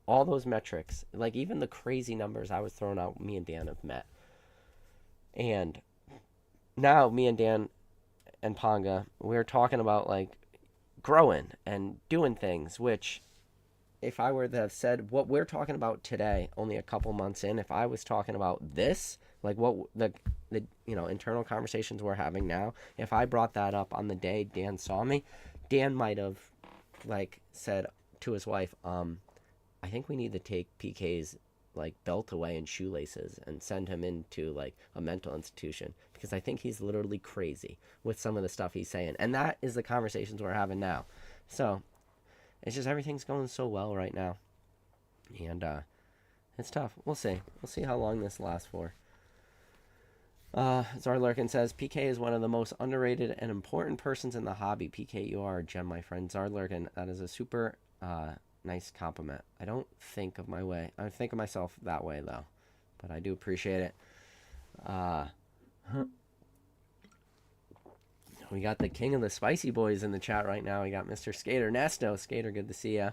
all those metrics, like even the crazy numbers I was throwing out, me and Dan have met. And now me and Dan and Ponga, we're talking about like growing and doing things, which if I were to have said what we're talking about today only a couple months in, if I was talking about this, like what the you know, internal conversations we're having now, if I brought that up on the day Dan saw me, Dan might have like said to his wife, I think we need to take PK's like belt away and shoelaces and send him into like a mental institution, because I think he's literally crazy with some of the stuff he's saying. And that is the conversations we're having now. So it's just everything's going so well right now. And it's tough. We'll see. We'll see how long this lasts for. Zarlurkin says, PK is one of the most underrated and important persons in the hobby. PK, you are a gem, my friend. Zarlurkin, that is a super nice compliment. I don't think of myself that way, though. But I do appreciate it. We got the king of the spicy boys in the chat right now. We got Mr. Skater Nesto. Skater, good to see ya.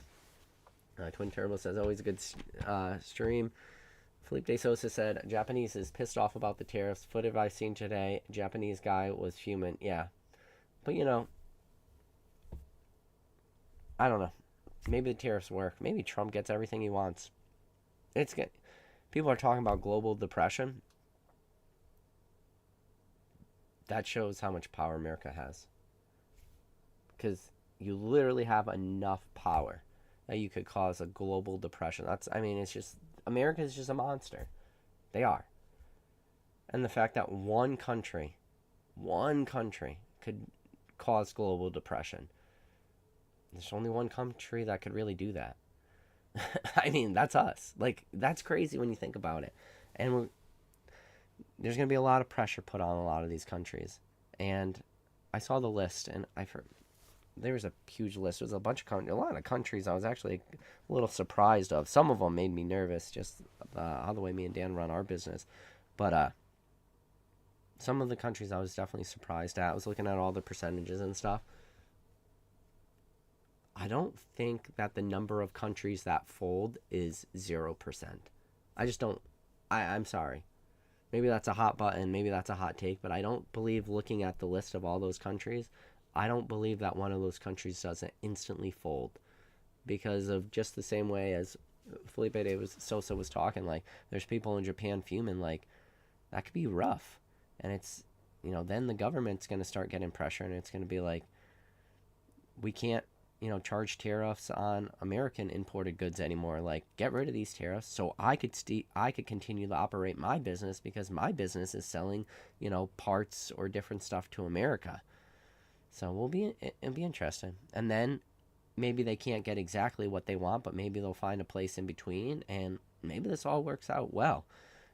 Twin Turbo says, always a good stream. Felipe De Sosa said, Japanese is pissed off about the tariffs. Footage I've seen today, Japanese guy was fuming. Yeah. But, you know, I don't know. Maybe the tariffs work. Maybe Trump gets everything he wants. It's good. People are talking about global depression. That shows how much power America has. Because you literally have enough power that you could cause a global depression. It's just, America is just a monster. They are. And the fact that one country could cause global depression. There's only one country that could really do that. I mean, that's us. Like, that's crazy when you think about it. And there's going to be a lot of pressure put on a lot of these countries. And I saw the list, and there was a huge list. It was a lot of countries I was actually a little surprised of. Some of them made me nervous, just how the way me and Dan run our business. But some of the countries I was definitely surprised at. I was looking at all the percentages and stuff. I don't think that the number of countries that fold is 0%. I just don't. I'm sorry. Maybe that's a hot button. Maybe that's a hot take. But I don't believe, looking at the list of all those countries, I don't believe that one of those countries doesn't instantly fold. Because of just the same way as Felipe De Sosa was talking, like, there's people in Japan fuming, like, that could be rough. And it's, you know, then the government's going to start getting pressure, and it's going to be like, we can't, you know, charge tariffs on American imported goods anymore. Like, get rid of these tariffs so I could continue to operate my business, because my business is selling, you know, parts or different stuff to America. So it'll be interesting. And then maybe they can't get exactly what they want, but maybe they'll find a place in between, and maybe this all works out well.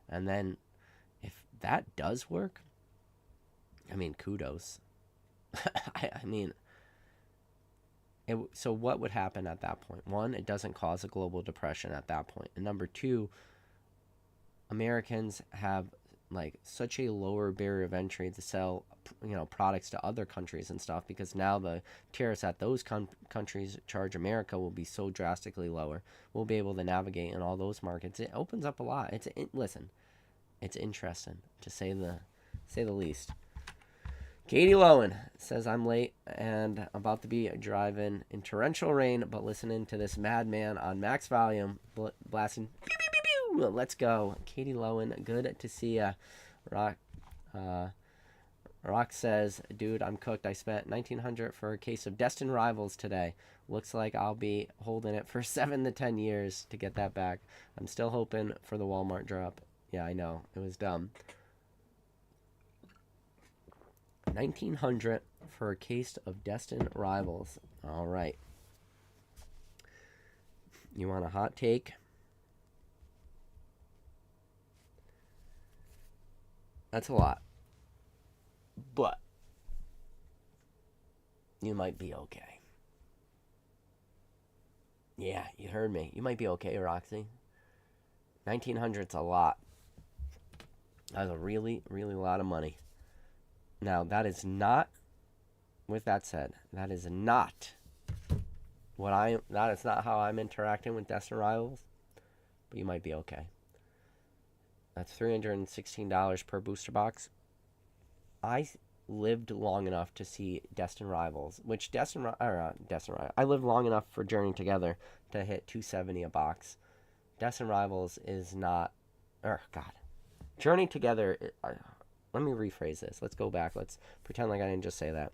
And then if that does work, I mean, kudos. I mean, so what would happen at that point? One, it doesn't cause a global depression at that point. And number two, Americans have like such a lower barrier of entry to sell, you know, products to other countries and stuff, because now the tariffs that those countries charge America will be so drastically lower. We'll be able to navigate in all those markets. It opens up a lot. Listen, it's interesting to say the least. Katie Lowen says, I'm late and about to be driving in torrential rain, but listening to this madman on max volume, blasting, pew, pew, pew, pew. Let's go. Katie Lowen, good to see ya. Rock says, dude, I'm cooked. I spent $1,900 for a case of Destin Rivals today. Looks like I'll be holding it for 7 to 10 years to get that back. I'm still hoping for the Walmart drop. Yeah, I know. It was dumb. $1,900 for a case of Destin Rivals. All right. You want a hot take? That's a lot. But you might be okay. Yeah, you heard me. You might be okay, Roxy. 1,900's a lot. That's a really, really lot of money. Now, that is not, with that said, that is not how I'm interacting with Destin Rivals, but you might be okay. That's $316 per booster box. I lived long enough to see Destin Rivals, I lived long enough for Journey Together to hit $270 a box. Destin Rivals is not, Journey Together, let me rephrase this. Let's go back. Let's pretend like I didn't just say that.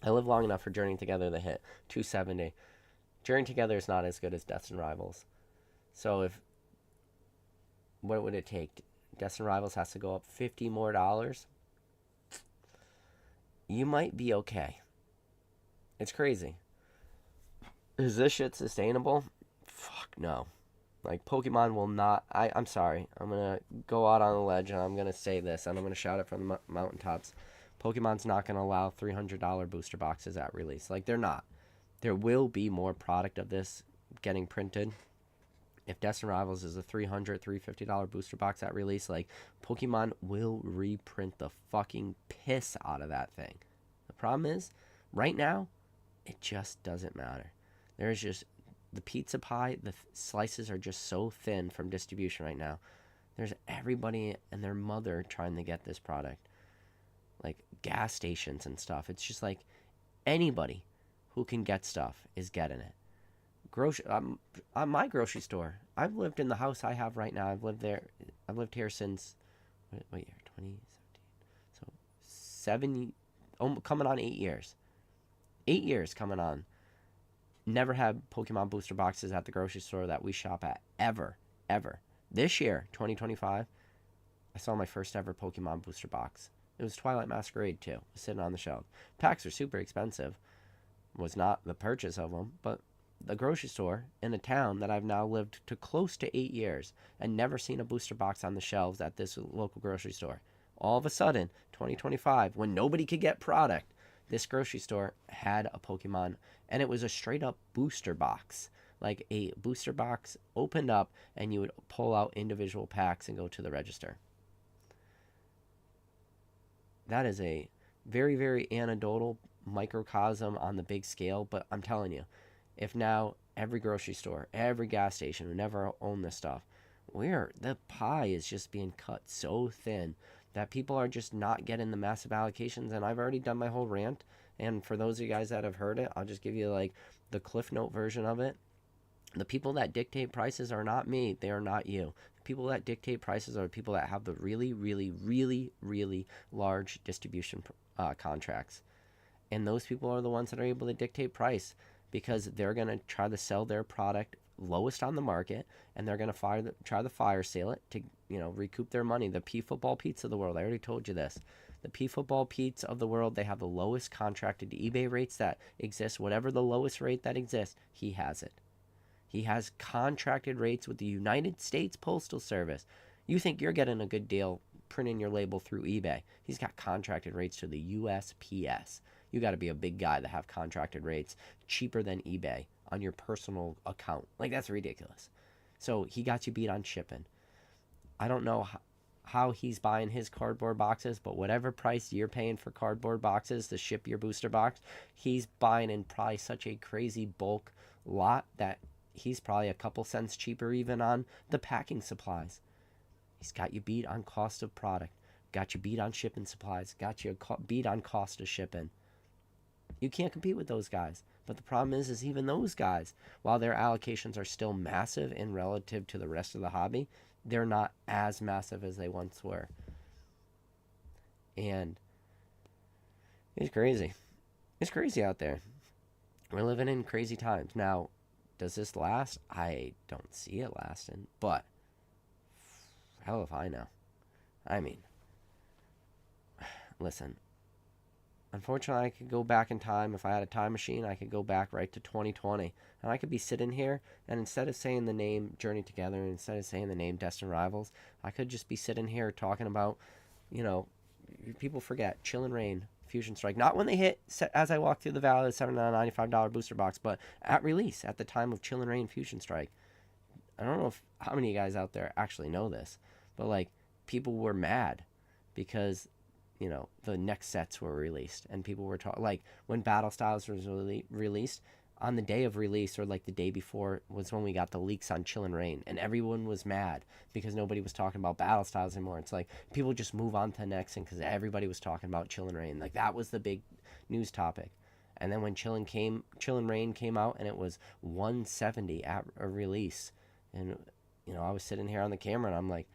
I lived long enough for Journey Together to hit 270. Journey Together is not as good as Destined Rivals. So what would it take? Destined Rivals has to go up $50 more. You might be okay. It's crazy. Is this shit sustainable? Fuck no. Like, Pokemon will not... I'm sorry. I'm going to go out on a ledge and I'm going to say this, and I'm going to shout it from the mountaintops. Pokemon's not going to allow $300 booster boxes at release. Like, they're not. There will be more product of this getting printed. If Destined Rivals is a $300, $350 booster box at release, like, Pokemon will reprint the fucking piss out of that thing. The problem is, right now, it just doesn't matter. There's just the pizza pie, the slices are just so thin from distribution right now. There's everybody and their mother trying to get this product. Like gas stations and stuff. It's just like anybody who can get stuff is getting it. On my grocery store, I've lived in the house I have right now. I've lived here since, what year? 2017. So coming on 8 years. 8 years coming on. Never had Pokemon booster boxes at the grocery store that we shop at ever. This year, 2025, I saw my first ever Pokemon booster box. It was Twilight Masquerade 2. It was sitting on the shelf. Packs are super expensive. Was not the purchase of them, but the grocery store in a town that I've now lived to close to 8 years and never seen a booster box on the shelves at this local grocery store. All of a sudden, 2025, when nobody could get product, this grocery store had a Pokemon, and it was a straight up booster box. Like a booster box opened up, and you would pull out individual packs and go to the register. That is a very, very anecdotal microcosm on the big scale, but I'm telling you, if now every grocery store, every gas station would never own this stuff, the pie is just being cut so thin that people are just not getting the massive allocations. And I've already done my whole rant, and for those of you guys that have heard it, I'll just give you like the Cliff Note version of it. The people that dictate prices are not me. They are not you. The people that dictate prices are the people that have the really, really, really, really large distribution contracts. And those people are the ones that are able to dictate price, because they're going to try to sell their product lowest on the market, and they're going to try to fire sale it to, recoup their money. The P Football Pete's of the world, I already told you this. The P Football Pete's of the world, they have the lowest contracted eBay rates that exist. Whatever the lowest rate that exists, he has it. He has contracted rates with the United States Postal Service. You think you're getting a good deal printing your label through eBay. He's got contracted rates to the USPS. You got to be a big guy to have contracted rates cheaper than eBay on your personal account. Like, that's ridiculous. So he got you beat on shipping. I don't know how he's buying his cardboard boxes, but whatever price you're paying for cardboard boxes to ship your booster box, he's buying in probably such a crazy bulk lot that he's probably a couple cents cheaper even on the packing supplies. He's got you beat on cost of product, got you beat on shipping supplies, got you beat on cost of shipping. You can't compete with those guys. But the problem is even those guys, while their allocations are still massive in relative to the rest of the hobby, they're not as massive as they once were. And it's crazy. It's crazy out there. We're living in crazy times. Now, does this last? I don't see it lasting. But hell if I know. I mean, listen. Unfortunately, I could go back in time. If I had a time machine, I could go back right to 2020. And I could be sitting here, and instead of saying the name Journey Together, and instead of saying the name Destined Rivals, I could just be sitting here talking about, people forget, Chill and Rain, Fusion Strike. Not when they hit, as I walk through the valley, the $795 booster box, but at release, at the time of Chill and Rain Fusion Strike. I don't know how many of you guys out there actually know this, but, people were mad because the next sets were released, and people were talking, when Battle Styles was released, on the day of release, or the day before, was when we got the leaks on Chill and Rain, and everyone was mad because nobody was talking about Battle Styles anymore. It's like people just move on to the next thing because everybody was talking about Chill and Rain. That was the big news topic. And then when Chill and Rain came out, and it was 170 at a release, and I was sitting here on the camera, and I'm like,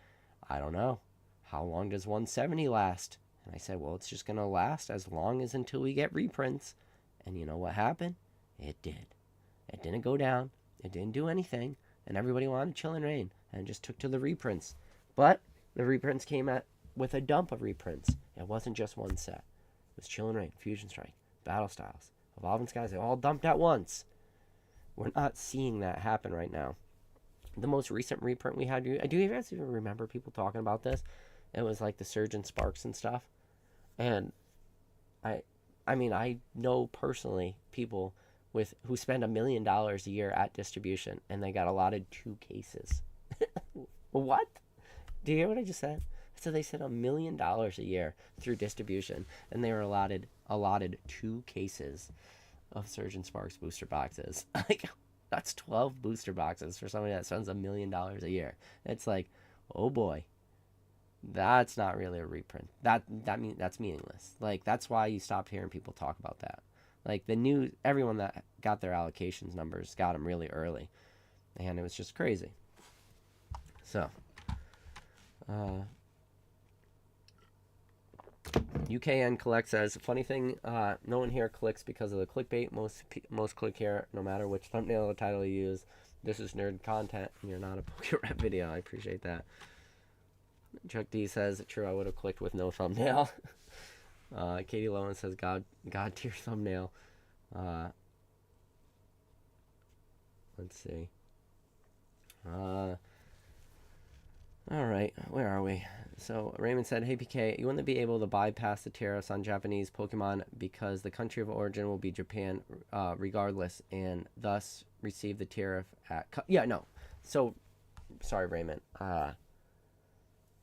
I don't know, how long does 170 last? And I said, well, it's just going to last as long as until we get reprints. And you know what happened? It did. It didn't go down. It didn't do anything. And everybody wanted Chill and Reign and just took to the reprints. But the reprints came with a dump of reprints. It wasn't just one set. It was Chill and Reign, Fusion Strike, Battle Styles, Evolving Skies. They all dumped at once. We're not seeing that happen right now. The most recent reprint we had, do you guys even remember people talking about this? It was like the Surge and Sparks and stuff. And I mean, I know personally people who spend $1 million a year at distribution, and they got allotted 2 cases. What? Do you hear what I just said? So they said $1 million a year through distribution, and they were allotted 2 cases of Surge and Sparks booster boxes. Like, that's 12 booster boxes for somebody that spends $1 million a year. It's like, oh boy, that's not really a reprint. That's meaningless. Like, that's why you stop hearing people talk about that. Like, everyone that got their allocations numbers got them really early, and it was just crazy. So, UKN Collect says, funny thing, no one here clicks because of the clickbait. Most click here no matter which thumbnail or title you use. This is nerd content, and you're not a PokeRep video. I appreciate that. Chuck D says, true, I would have clicked with no thumbnail. Katie Lowen says, God tier thumbnail. Let's see. Alright, where are we? So, Raymond said, hey PK, you wouldn't be able to bypass the tariffs on Japanese Pokemon because the country of origin will be Japan regardless, and thus receive the tariff at... Yeah, no. So, sorry, Raymond.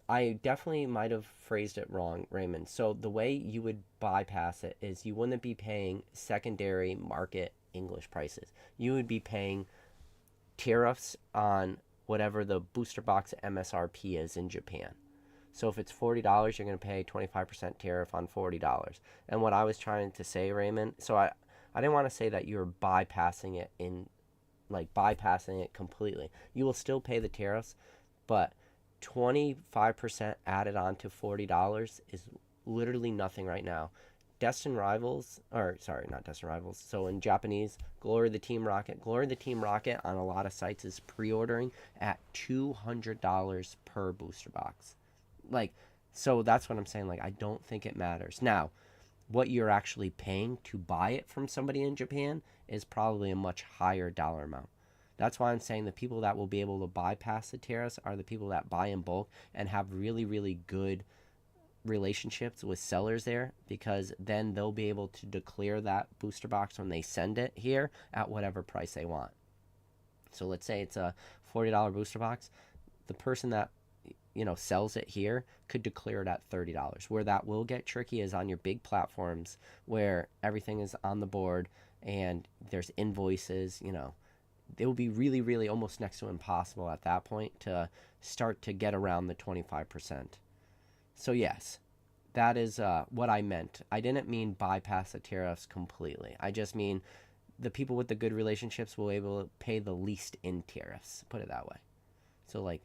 I definitely might have phrased it wrong, Raymond. So, the way you would bypass it is you wouldn't be paying secondary market English prices. You would be paying tariffs on whatever the booster box MSRP is in Japan. So if it's $40, you're going to pay 25% tariff on $40. And what I was trying to say, Raymond, so I didn't want to say that you're bypassing it completely. You will still pay the tariffs, but 25% added on to $40 is literally nothing right now. Not Destined Rivals. So in Japanese, Glory the Team Rocket on a lot of sites is pre-ordering at $200 per booster box. Like, so that's what I'm saying. Like, I don't think it matters. Now, what you're actually paying to buy it from somebody in Japan is probably a much higher dollar amount. That's why I'm saying the people that will be able to bypass the tariffs are the people that buy in bulk and have really, really good relationships with sellers there, because then they'll be able to declare that booster box when they send it here at whatever price they want. So let's say it's a $40 booster box. The person that sells it here could declare it at $30. Where that will get tricky is on your big platforms where everything is on the board and there's invoices. It will be really, really almost next to impossible at that point to start to get around the 25%. So yes, that is what I meant. I didn't mean bypass the tariffs completely. I just mean the people with the good relationships will be able to pay the least in tariffs, put it that way. So like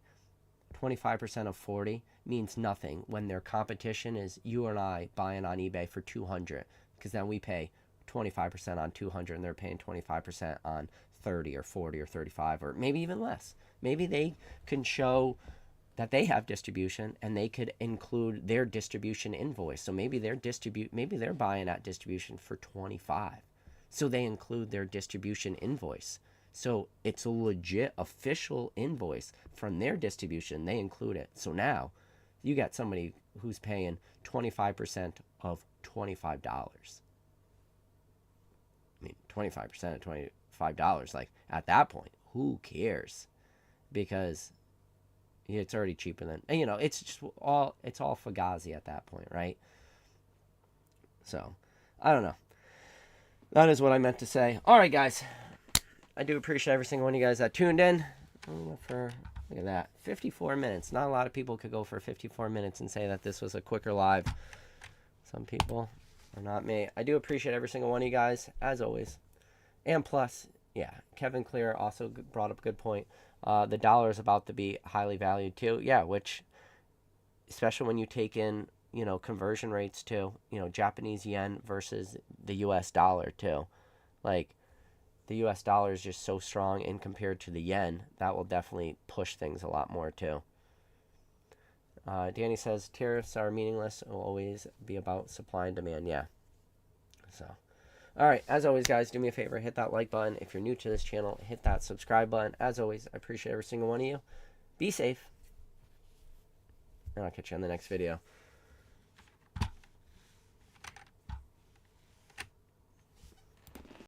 25% of 40 means nothing when their competition is you and I buying on eBay for 200, because then we pay 25% on 200 and they're paying 25% on 30 or 40 or 35 or maybe even less. Maybe they can show that they have distribution and they could include their distribution invoice. So maybe they're buying at distribution for 25. So they include their distribution invoice. So it's a legit official invoice from their distribution. They include it. So now you got somebody who's paying 25% of $25. I mean, 25% of $25, like at that point, who cares? Because it's already cheaper than, it's all Fugazi at that point, right? So, I don't know. That is what I meant to say. All right, guys. I do appreciate every single one of you guys that tuned in. Look at that, 54 minutes. Not a lot of people could go for 54 minutes and say that this was a quicker live. Some people are not me. I do appreciate every single one of you guys, as always. And plus, yeah, Kevin Clear also brought up a good point. The dollar is about to be highly valued too. Yeah, which, especially when you take in you know, conversion rates too. You know, Japanese yen versus the US dollar too. Like, the US dollar is just so strong, and compared to the yen, that will definitely push things a lot more too. Danny says tariffs are meaningless. It will always be about supply and demand. Yeah. So, all right. As always, guys, do me a favor. Hit that like button. If you're new to this channel, hit that subscribe button. As always, I appreciate every single one of you. Be safe. And I'll catch you on the next video.